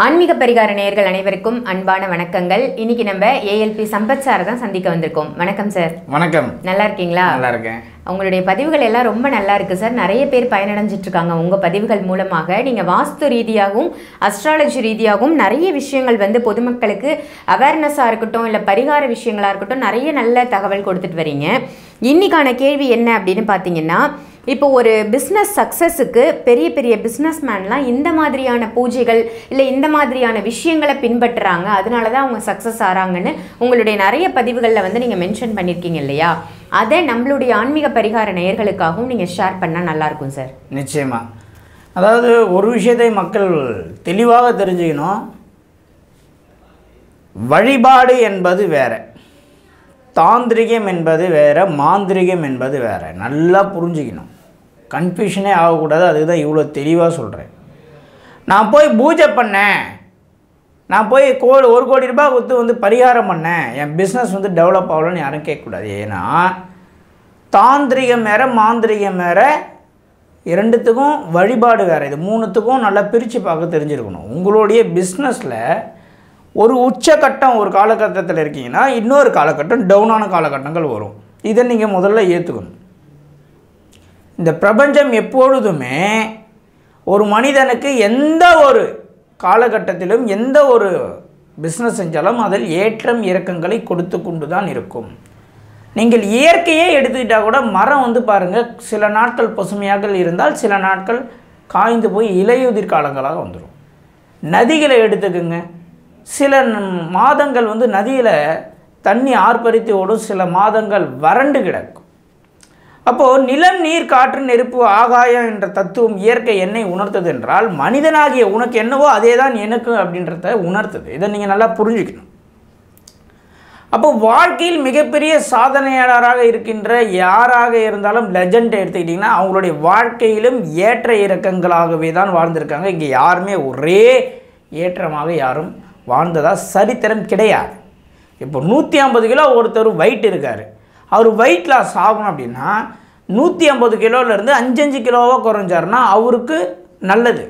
ஆன்மீக பரிகார நேயர்கள் அனைவருக்கும் அன்பான வணக்கங்கள். இன்னைக்கு நம்ம ஏஎல்பி சம்பத் சார் தான் சந்திக்க வந்திருக்கோம். வணக்கம் சார். வணக்கம். நல்லா இருக்கீங்களா? நல்லா இருக்கேன். உங்களுடைய பதிவுகள் எல்லாம் ரொம்ப நல்லா இருக்கு சார். நிறைய பேர் பயனடைஞ்சிட்டு இருக்காங்க உங்க பதிவுகள் மூலமாக. நீங்க வாஸ்து ரீதியாகவும் அஸ்ட்ராலஜி ரீதியாகவும் நிறைய விஷயங்கள் பொதுமக்களுக்கு அவேர்னஸா இருக்கட்டும், இல்ல பரிகார விஷயங்களா இருக்கட்டும், நிறைய நல்ல தகவல் கொடுத்துட்டு வரீங்க. இன்னைக்கான கேள்வி என்ன அப்படின்னு பார்த்தீங்கன்னா, இப்போ ஒரு பிஸ்னஸ் சக்ஸஸுக்கு பெரிய பெரிய பிஸ்னஸ்மேன்லாம் இந்த மாதிரியான பூஜைகள் இல்லை இந்த மாதிரியான விஷயங்களை பின்பற்றுறாங்க, அதனால தான் அவங்க சக்ஸஸ் ஆகிறாங்கன்னு உங்களுடைய நிறைய பதிவுகளில் நீங்கள் மென்ஷன் பண்ணியிருக்கீங்க இல்லையா? அதை நம்மளுடைய ஆன்மீக பரிகார நேயர்களுக்காகவும் நீங்கள் ஷேர் பண்ணால் நல்லாயிருக்கும் சார். நிச்சயமாக. அதாவது ஒரு விஷயத்தை மக்கள் தெளிவாக தெரிஞ்சுக்கணும். வழிபாடு என்பது வேறு, தாந்திரிகம் என்பது வேறு, மாந்திரிகம் என்பது வேறு. நல்லா புரிஞ்சுக்கணும், கன்ஃபியூஷனே ஆகக்கூடாது. அதுதான் இவ்வளோ தெளிவாக சொல்கிறேன். நான் போய் பூஜை பண்ணேன், நான் போய் 1 கோடி ரூபாய் கொடுத்து பரிகாரம் பண்ணேன், என் பிஸ்னஸ் டெவலப் ஆகலன்னு யாரும் கேட்கக்கூடாது. ஏன்னா தாந்திரிகம் வேறு, மாந்திரிகம் வேறு, இரண்டுத்துக்கும் வழிபாடு வேறு. இது மூணுத்துக்கும் நல்லா பிரித்து பார்க்க தெரிஞ்சிருக்கணும். உங்களுடைய பிஸ்னஸில் ஒரு உச்சக்கட்டம் ஒரு காலகட்டத்தில் இருக்கீங்கன்னா, இன்னொரு காலகட்டம் டவுனான காலகட்டங்கள் வரும். இதை நீங்கள் முதல்ல ஏற்றுக்கணும். இந்த பிரபஞ்சம் எப்பொழுதுமே ஒரு மனிதனுக்கு எந்த ஒரு காலகட்டத்திலும் எந்த ஒரு பிஸ்னஸ் செஞ்சாலும் அதில் ஏற்றம் இறக்கங்களை கொடுத்து கொண்டு தான் இருக்கும். நீங்கள் இயற்கையே எடுத்துக்கிட்டால் கூட மரம் பாருங்கள், சில நாட்கள் பசுமையாக இருந்தால் சில நாட்கள் காய்ந்து போய் இலையுதிர் காலங்களாக வந்துடும். நதிகளை எடுத்துக்குங்க, சில மாதங்கள் நதியில் தண்ணி ஆர்ப்பரித்து ஓடும், சில மாதங்கள் வறண்டு கிடக்கும். அப்போது நிலம், நீர், காற்று, நெருப்பு, ஆகாயம் என்ற தத்துவம் இயற்கை என்னை உணர்த்தது என்றால், மனிதனாகிய உனக்கு என்னவோ அதே தான் எனக்கு அப்படின்றத உணர்த்துது. இதை நீங்கள் நல்லா புரிஞ்சுக்கணும். அப்போது வாழ்க்கையில் மிகப்பெரிய சாதனையாளராக இருக்கின்ற யாராக இருந்தாலும் லெஜண்ட் எடுத்துக்கிட்டிங்கன்னா, அவங்களுடைய வாழ்க்கையிலும் ஏற்ற இறக்கங்களாகவே தான் வாழ்ந்திருக்காங்க. இங்கே யாருமே ஒரே ஏற்றமாக யாரும் வாழ்ந்ததா சரித்திரம் கிடையாது. இப்போ 150 கிலோ ஒருத்தர் வெயிட் இருக்கார், அவர் வெயிட் லாஸ் ஆகணும் அப்படின்னா 150 கிலோலேருந்து 5 கிலோவாக குறைஞ்சாருன்னா அவருக்கு நல்லது.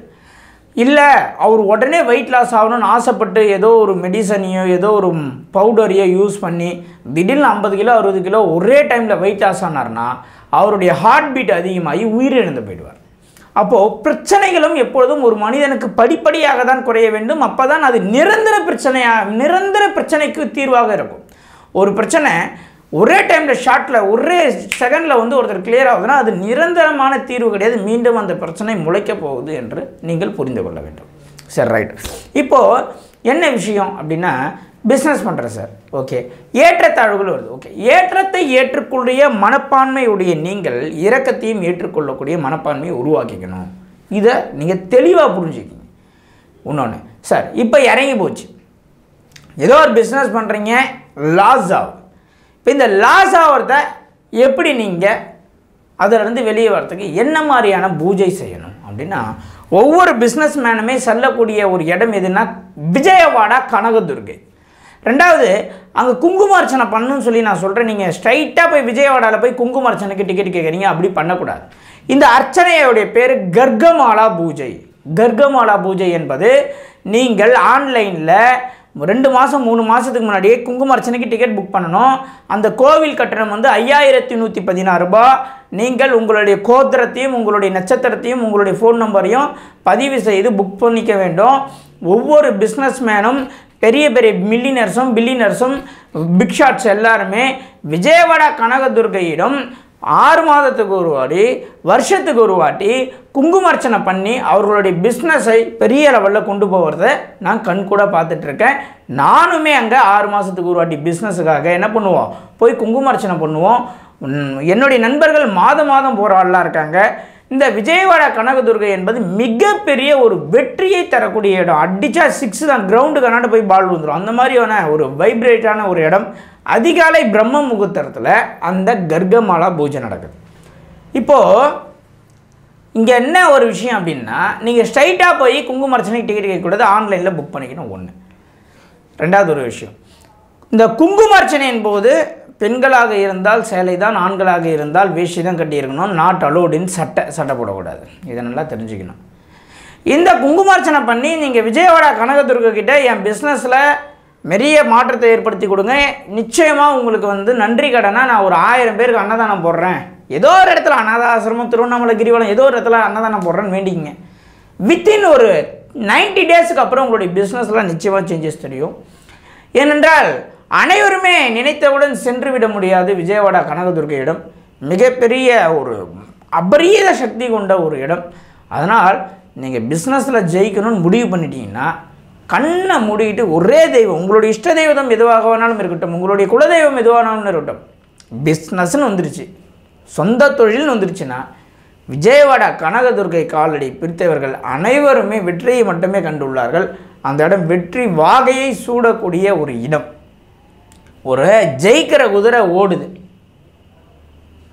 இல்லை அவர் உடனே வெயிட் லாஸ் ஆகணும்னு ஆசைப்பட்டு ஏதோ ஒரு மெடிசனையோ ஏதோ ஒரு பவுடரையோ யூஸ் பண்ணி திடீர்னு 50 கிலோ 60 கிலோ ஒரே டைமில் வெயிட் லாஸ் ஆனார்னா அவருடைய ஹார்ட் பீட் அதிகமாகி உயிரிழந்து போயிடுவார். அப்போது பிரச்சனைகளும் எப்பொழுதும் ஒரு மனிதனுக்கு படிப்படியாக தான் குறைய வேண்டும். அப்போ தான் அது நிரந்தர பிரச்சனைக்கு தீர்வாக இருக்கும். ஒரு பிரச்சனை ஒரே டைமில் ஷார்ட்டில் ஒரே செகண்டில் ஒருத்தர் கிளியர் ஆகுதுன்னா அது நிரந்தரமான தீர்வு கிடையாது. மீண்டும் அந்த பிரச்சனை முளைக்க போகுது என்று நீங்கள் புரிந்து கொள்ள வேண்டும். சரி, ரைட். இப்போது என்ன விஷயம் அப்படின்னா, பிஸ்னஸ் பண்ணுறேன் சார், ஓகே, ஏற்றத்தாழ்வுகள் வருது, ஓகே. ஏற்றத்தை ஏற்றுக்கொள்ளிய மனப்பான்மையுடைய நீங்கள் இரக்கத்தையும் ஏற்றுக்கொள்ளக்கூடிய மனப்பான்மையை உருவாக்கிக்கணும். இதை நீங்கள் தெளிவாக புரிஞ்சுக்கிங்க. இன்னொன்று சார், இப்போ இறங்கி போச்சு, ஏதோ ஒரு பிஸ்னஸ் பண்ணுறீங்க, லாஸ் ஆகும். இப்போ இந்த லாஸ் ஆகிறத எப்படி நீங்கள் அதிலிருந்து வெளியே வரத்துக்கு என்ன மாதிரியான பூஜை செய்யணும் அப்படின்னா, ஒவ்வொரு பிஸ்னஸ் மேனுமே செல்லக்கூடிய ஒரு இடம் எதுனா விஜயவாடா கனகதுர்கை. ரெண்டாவது, அங்கே குங்குமார்ச்சனை பண்ணணும்னு சொல்லி நான் சொல்கிறேன். நீங்கள் ஸ்ட்ரைட்டாக போய் விஜயவாடாவில் போய் குங்குமார்ச்சனைக்கு டிக்கெட் கேட்குறீங்க, அப்படி பண்ணக்கூடாது. இந்த அர்ச்சனையோடைய பேர் கர்கமாலா பூஜை. கர்கமாலா பூஜை என்பது நீங்கள் ஆன்லைனில் 2 மாதம் 3 மாதத்துக்கு முன்னாடியே குங்குமார்ச்சனைக்கு டிக்கெட் புக் பண்ணணும். அந்த கோவில் கட்டணம் 5116 ரூபாய். நீங்கள் உங்களுடைய கோத்திரத்தையும் உங்களுடைய நட்சத்திரத்தையும் உங்களுடைய ஃபோன் நம்பரையும் பதிவு செய்து புக் பண்ணிக்க வேண்டும். ஒவ்வொரு பிஸ்னஸ்மேனும் பெரிய பெரிய பில்லியனர்ஸும் பிக் ஷாட்ஸ் எல்லாருமே விஜயவாடா கனகதுர்கையிடம் 6 மாதத்துக்கு ஒரு வாட்டி, வருஷத்துக்கு ஒரு வாட்டி குங்குமார்ச்சனை பண்ணி அவர்களுடைய பிஸ்னஸை பெரிய லெவலில் கொண்டு போகிறத நான் கண்கூட பார்த்துட்ருக்கேன். நானுமே அங்கே 6 மாதத்துக்கு ஒரு வாட்டி பிஸ்னஸுக்காக என்ன பண்ணுவோம், போய் குங்குமார்ச்சனை பண்ணுவோம். என்னுடைய நண்பர்கள் மாதம் போகிற ஆள்லாம் இருக்காங்க. இந்த விஜயவாடா கனகதுர்கை என்பது மிகப்பெரிய ஒரு வெற்றியை தரக்கூடிய இடம். அடித்தா 6 தான், கிரவுண்டு கண்ணாடி போய் பால் விழுந்துடும். அந்த மாதிரியான ஒரு வைப்ரேட்டான ஒரு இடம். அதிகாலை பிரம்ம முகூர்த்தத்தில் அந்த கர்கமாலா பூஜை நடக்குது. இப்போது இங்கே என்ன ஒரு விஷயம் அப்படின்னா, நீங்கள் ஸ்ட்ரைட்டாக போய் குங்குமார்ச்சனைக்கு டிக்கெட் கேட்கக்கூடாது, ஆன்லைனில் புக் பண்ணிக்கணும். ஒன்று. ரெண்டாவது ஒரு விஷயம், இந்த குங்குமார்ச்சனையின் போது பெண்களாக இருந்தால் சேலை தான், ஆண்களாக இருந்தால் வேஷ்டி தான் கட்டியிருக்கணும். நாட் அலோடின்னு சட்டை போடக்கூடாது. இதை நல்லா தெரிஞ்சுக்கணும். இந்த குங்குமார்ச்சனை பண்ணி நீங்கள் விஜயவாடா கனகதுர்கா கிட்ட என் பிஸ்னஸில் நிறைய மாற்றத்தை ஏற்படுத்தி கொடுங்க, நிச்சயமாக உங்களுக்கு வந்து நன்றி கடனாக நான் ஒரு 1000 பேருக்கு அன்னதானம் போடுறேன், ஏதோ ஒரு இடத்துல அனாதாசிரமம் திருவண்ணாமலை கிரிவலம் ஏதோ ஒரு இடத்துல அன்னதானம் போடுறேன்னு வேண்டிக்கிங்க. வித்தின் ஒரு 90 டேஸுக்கு அப்புறம் உங்களுடைய பிஸ்னஸ்லாம் நிச்சயமாக சேஞ்சஸ் தெரியும். ஏனென்றால் அனைவருமே நினைத்தவுடன் சென்று விட முடியாது. விஜயவாடா கனகதுர்கையிடம் மிகப்பெரிய ஒரு அபரீத சக்தி கொண்ட ஒரு இடம். அதனால் நீங்கள் பிஸ்னஸில் ஜெயிக்கணும்னு முடிவு பண்ணிட்டீங்கன்னா கண்ணை மூடிக்கிட்டு ஒரே தெய்வம், உங்களுடைய இஷ்ட தெய்வம் எதுவாக வேணாலும் இருக்கட்டும், உங்களுடைய குலதெய்வம் எதுவானாலும் இருக்கட்டும், பிஸ்னஸ்ன்னு வந்துருச்சு, சொந்த தொழில்னு வந்துருச்சுன்னா விஜயவாடா கனகதுர்கை காலடி பிரித்தவர்கள் அனைவருமே வெற்றியை மட்டுமே கண்டுள்ளார்கள். அந்த இடம் வெற்றி வாகையை சூடக்கூடிய ஒரு இடம். ஒரு ஜெயிக்கிற குதிரை ஓடுது,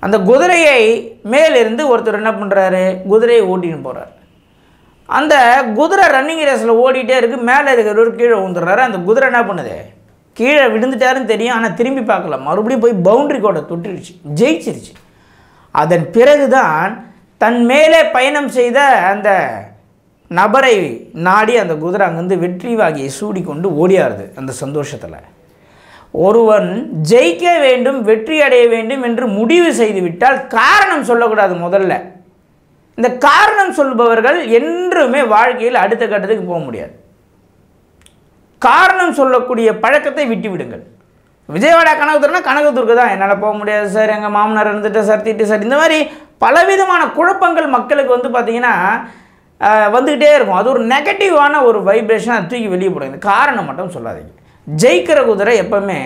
அந்த குதிரையை மேலிருந்து ஒருத்தர் என்ன பண்ணுறாரு, குதிரையை ஓட்டின்னு போகிறார். அந்த குதிரை ரன்னிங் ரேஸில் ஓடிட்டே இருக்குது, மேலே இருக்கிறவர் கீழே விழுந்துடுறாரு. அந்த குதிரை என்ன பண்ணுது, கீழே விழுந்துட்டாருன்னு தெரியும், ஆனால் திரும்பி பார்க்கல, மறுபடியும் போய் பவுண்ட்ரி கோட்டை தொட்டுருச்சு, ஜெயிச்சிருச்சு. அதன் பிறகுதான் தன் மேலே பயணம் செய்த அந்த நபரை நாடி அந்த குதிரை அங்கேருந்து வெற்றி வாகியை சூடிக்கொண்டு ஓடியாருது. அந்த சந்தோஷத்தில் ஒருவன் ஜெயிக்க வேண்டும், வெற்றி அடைய வேண்டும் என்று முடிவு செய்துவிட்டால் காரணம் சொல்லக்கூடாது. முதல்ல இந்த காரணம் சொல்பவர்கள் என்றுமே வாழ்க்கையில் அடுத்த கட்டத்துக்கு போக முடியாது. காரணம் சொல்லக்கூடிய பழக்கத்தை விட்டு விடுங்கள். விஜயவாடா கனகதுர்கா கனகதுர்கா தான், என்னால் போக முடியாது சார், எங்கள் மாமனார் இருந்துட்டு சார், திட்டு சார், இந்த மாதிரி பலவிதமான குழப்பங்கள் மக்களுக்கு வந்து பார்த்திங்கன்னா வந்துக்கிட்டே இருக்கும். அது ஒரு நெகட்டிவான ஒரு வைப்ரேஷன், அதை தூக்கி வெளியே போடுங்க. காரணம் மட்டும் சொல்லாதீங்க. ஜெயிக்கிற குதிரை எப்போவுமே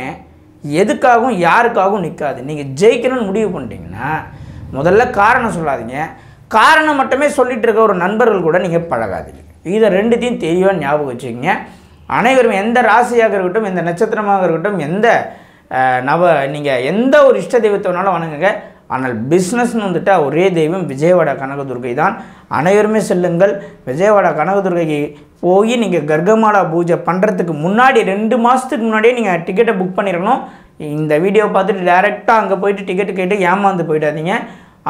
எதுக்காகவும் யாருக்காகவும் நிற்காது. நீங்கள் ஜெயிக்கணும்னு முடிவு பண்ணிட்டீங்கன்னா முதல்ல காரணம் சொல்லாதீங்க. காரணம் மட்டுமே சொல்லிகிட்டு இருக்க ஒரு நண்பர்கள் கூட நீங்கள் பழகாதீங்க. இதை ரெண்டுத்தையும் தெளிவாக ஞாபகம் வச்சுக்கிங்க. அனைவரும் எந்த ராசியாக இருக்கட்டும், எந்த நட்சத்திரமாக இருக்கட்டும், எந்த நீங்கள் எந்த ஒரு இஷ்ட தெய்வத்தை வேணாலும் வணங்குங்க. ஆனால் பிஸ்னஸ்னு வந்துட்டால் ஒரே தெய்வம் விஜயவாடா கனகதுர்கை தான். அனைவருமே செல்லுங்கள். விஜயவாடா கனகதுர்கைக்கு போய் நீங்கள் கர்கமாலா பூஜை பண்ணுறதுக்கு முன்னாடி 2 மாதத்துக்கு முன்னாடியே நீங்கள் டிக்கெட்டை புக் பண்ணிடணும். இந்த வீடியோ பார்த்துட்டு டைரெக்டாக அங்கே போயிட்டு டிக்கெட்டு கேட்டு ஏமாந்து போயிடாதீங்க.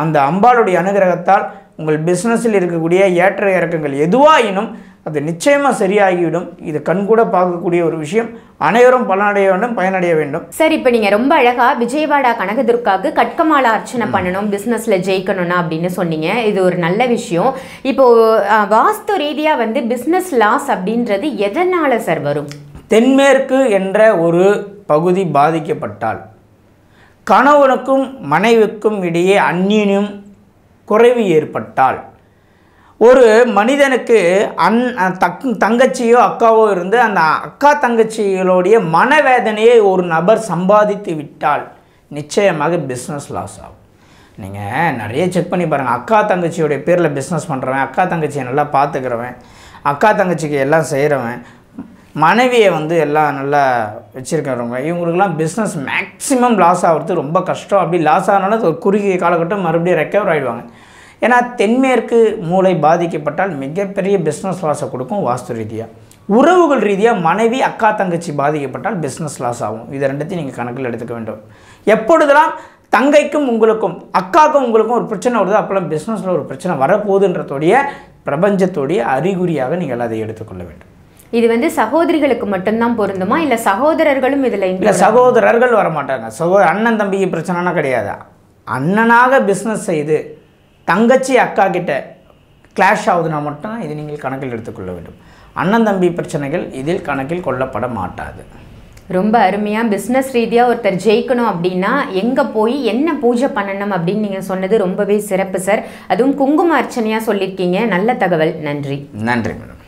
அந்த அம்பாளுடைய அனுகிரகத்தால் உங்கள் பிஸ்னஸில் இருக்கக்கூடிய ஏற்ற இறக்கங்கள் எதுவாயினும் அது நிச்சயமாக சரியாகிவிடும். இது கண்கூட பார்க்கக்கூடிய ஒரு விஷயம். அனைவரும் பலனடைய வேண்டும், பயனடைய வேண்டும். சார், இப்போ நீங்கள் ரொம்ப அழகாக விஜயவாடா கனகதுர்காவுக்கு கட்கமாலா அர்ச்சனை பண்ணணும் பிஸ்னஸில் ஜெயிக்கணும்னா அப்படின்னு சொன்னீங்க. இது ஒரு நல்ல விஷயம். இப்போது வாஸ்து ரீதியாக வந்து பிஸ்னஸ் லாஸ் அப்படின்றது எதனால் சார் வரும்? தென்மேற்கு என்ற ஒரு பகுதி பாதிக்கப்பட்டால், கணவனுக்கும் மனைவிக்கும் இடையே அந்நியம் குறைவு ஏற்பட்டால், ஒரு மனிதனுக்கு தங்கச்சியோ அக்காவோ இருந்து அந்த அக்கா தங்கச்சிகளுடைய மனவேதனையை ஒரு நபர் சம்பாதித்து விட்டால் நிச்சயமாக பிஸ்னஸ் லாஸ் ஆகும். நீங்கள் நிறைய செக் பண்ணி பாருங்கள். அக்கா தங்கச்சியோடைய பேரில் பிஸ்னஸ் பண்ணுறவன், அக்கா தங்கச்சியை நல்லா பார்த்துக்கிறவன், அக்கா தங்கச்சிக்கு எல்லாம் செய்கிறவன், மனைவியை வந்து எல்லாம் நல்லா வச்சுருக்கிறவங்க, இவங்களுக்கெல்லாம் பிஸ்னஸ் மேக்ஸிமம் லாஸ் ஆகிறது ரொம்ப கஷ்டம். அப்படி லாஸ் ஆனாலும் ஒரு குறுகிய காலகட்டம் மறுபடியும் ரெக்கவர் ஆகிடுவாங்க. ஏன்னா தென்மேற்கு மூளை பாதிக்கப்பட்டால் மிகப்பெரிய பிஸ்னஸ் லாஸை கொடுக்கும். வாஸ்து ரீதியாக, உறவுகள் ரீதியாக மனைவி அக்கா தங்கச்சி பாதிக்கப்பட்டால் பிஸ்னஸ் லாஸ் ஆகும். இதை ரெண்டுத்தையும் நீங்கள் கணக்கில் எடுத்துக்க வேண்டும். எப்பொழுதெல்லாம் தங்கைக்கும் உங்களுக்கும் அக்காவுக்கும் உங்களுக்கும் ஒரு பிரச்சனை வருது, அப்போல்லாம் பிஸ்னஸில் ஒரு பிரச்சனை வரப்போகுதுன்றதோடைய பிரபஞ்சத்தோடைய அறிகுறியாக நீங்கள் அதை எடுத்துக்கொள்ள வேண்டும். இது வந்து சகோதரிகளுக்கு மட்டும்தான் பொருந்துமா, இல்லை சகோதரர்களும் இதில்? இல்லை, சகோதரர்கள் வரமாட்டாங்க. அண்ணன் தம்பிக்கு பிரச்சனைனா கிடையாது. அண்ணனாக பிஸ்னஸ் செய்து தங்கச்சி அக்கா கிட்ட கிளாஷ் ஆகுதுன்னா மட்டும் இது நீங்கள் கணக்கில் எடுத்துக்கொள்ள வேண்டும். அண்ணன் தம்பி பிரச்சனைகள் இதில் கணக்கில் கொள்ளப்பட மாட்டாது. ரொம்ப அருமையாக பிஸ்னஸ் ரீதியாக ஒருத்தர் ஜெயிக்கணும் அப்படின்னா எங்கே போய் என்ன பூஜை பண்ணணும் அப்படின்னு நீங்கள் சொன்னது ரொம்பவே சிறப்பு சார். அதுவும் குங்கும அர்ச்சனையாக சொல்லியிருக்கீங்க. நல்ல தகவல். நன்றி. நன்றி மேடம்.